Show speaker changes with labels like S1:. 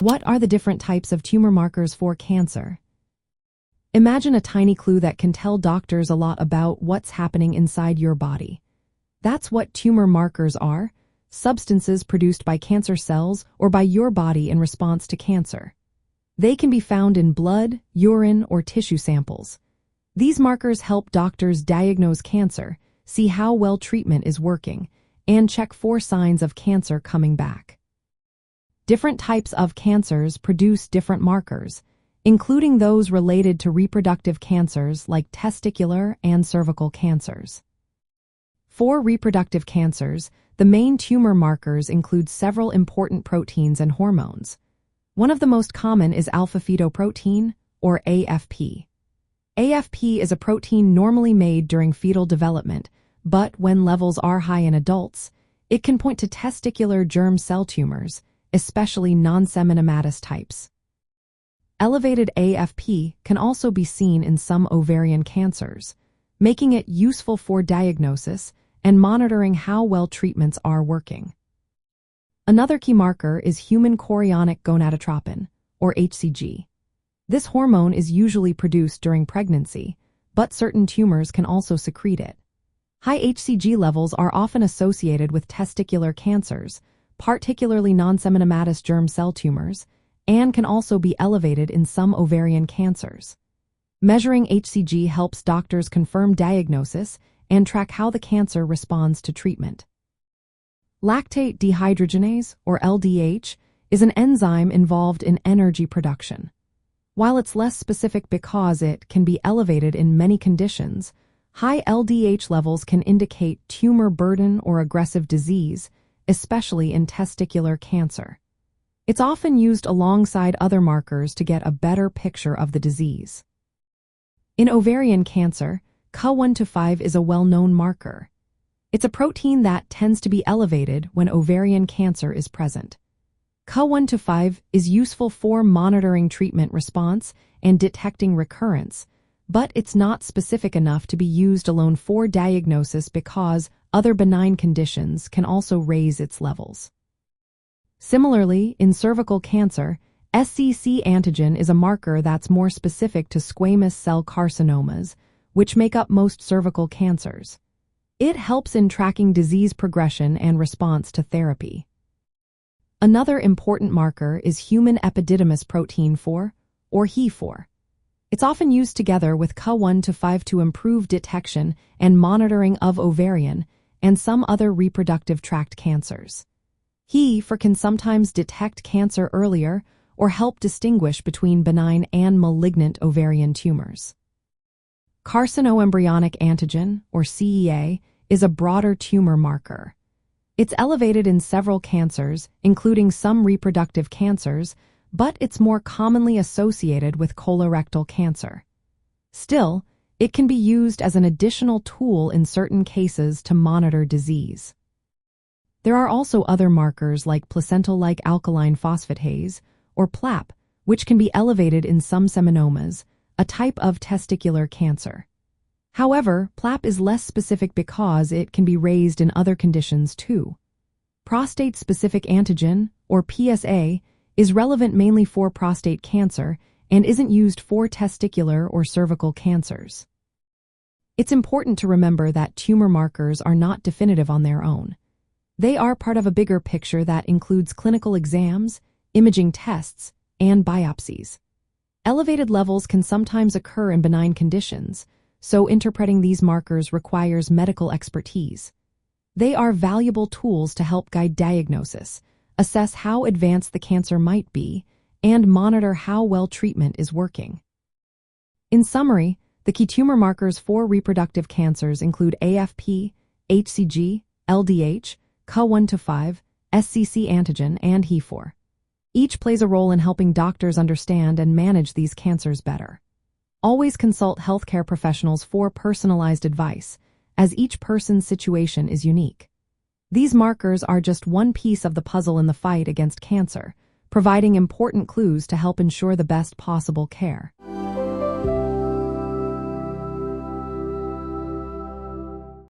S1: What are the different types of tumor markers for cancer? Imagine a tiny clue that can tell doctors a lot about what's happening inside your body. That's what tumor markers are, substances produced by cancer cells or by your body in response to cancer. They can be found in blood, urine, or tissue samples. These markers help doctors diagnose cancer, see how well treatment is working, and check for signs of cancer coming back. Different types of cancers produce different markers, including those related to reproductive cancers like testicular and cervical cancers. For reproductive cancers, the main tumor markers include several important proteins and hormones. One of the most common is alpha-fetoprotein, or AFP. AFP is a protein normally made during fetal development, but when levels are high in adults, it can point to testicular germ cell tumors, especially non-seminomatous types. Elevated AFP can also be seen in some ovarian cancers, making it useful for diagnosis and monitoring how well treatments are working. Another key marker is human chorionic gonadotropin, or HCG. This hormone is usually produced during pregnancy, but certain tumors can also secrete it. High HCG levels are often associated with testicular cancers, particularly non-seminomatous germ cell tumors, and can also be elevated in some ovarian cancers. Measuring HCG helps doctors confirm diagnosis and track how the cancer responds to treatment. Lactate dehydrogenase, or LDH, is an enzyme involved in energy production. While it's less specific because it can be elevated in many conditions, high LDH levels can indicate tumor burden or aggressive disease, especially in testicular cancer. It's often used alongside other markers to get a better picture of the disease. In ovarian cancer, Ca1-5 is a well-known marker. It's a protein that tends to be elevated when ovarian cancer is present. Ca1-5 is useful for monitoring treatment response and detecting recurrence, but it's not specific enough to be used alone for diagnosis because other benign conditions can also raise its levels. Similarly, in cervical cancer, SCC antigen is a marker that's more specific to squamous cell carcinomas, which make up most cervical cancers. It helps in tracking disease progression and response to therapy. Another important marker is human epididymis protein 4, or He4. It's often used together with Ca1-5 to improve detection and monitoring of ovarian and some other reproductive tract cancers. He4 can sometimes detect cancer earlier or help distinguish between benign and malignant ovarian tumors. Carcinoembryonic antigen, or CEA, is a broader tumor marker. It's elevated in several cancers, including some reproductive cancers, but it's more commonly associated with colorectal cancer. Still, it can be used as an additional tool in certain cases to monitor disease. There are also other markers like placental-like alkaline phosphatase, or PLAP, which can be elevated in some seminomas, a type of testicular cancer. However, PLAP is less specific because it can be raised in other conditions too. Prostate-specific antigen, or PSA, is relevant mainly for prostate cancer and isn't used for testicular or cervical cancers. It's important to remember that tumor markers are not definitive on their own. They are part of a bigger picture that includes clinical exams, imaging tests, and biopsies. Elevated levels can sometimes occur in benign conditions, so interpreting these markers requires medical expertise. They are valuable tools to help guide diagnosis, assess how advanced the cancer might be, and monitor how well treatment is working. In summary, the key tumor markers for reproductive cancers include AFP, HCG, LDH, Ca1-5, SCC antigen, and He4. Each plays a role in helping doctors understand and manage these cancers better. Always consult healthcare professionals for personalized advice, as each person's situation is unique. These markers are just one piece of the puzzle in the fight against cancer, providing important clues to help ensure the best possible care.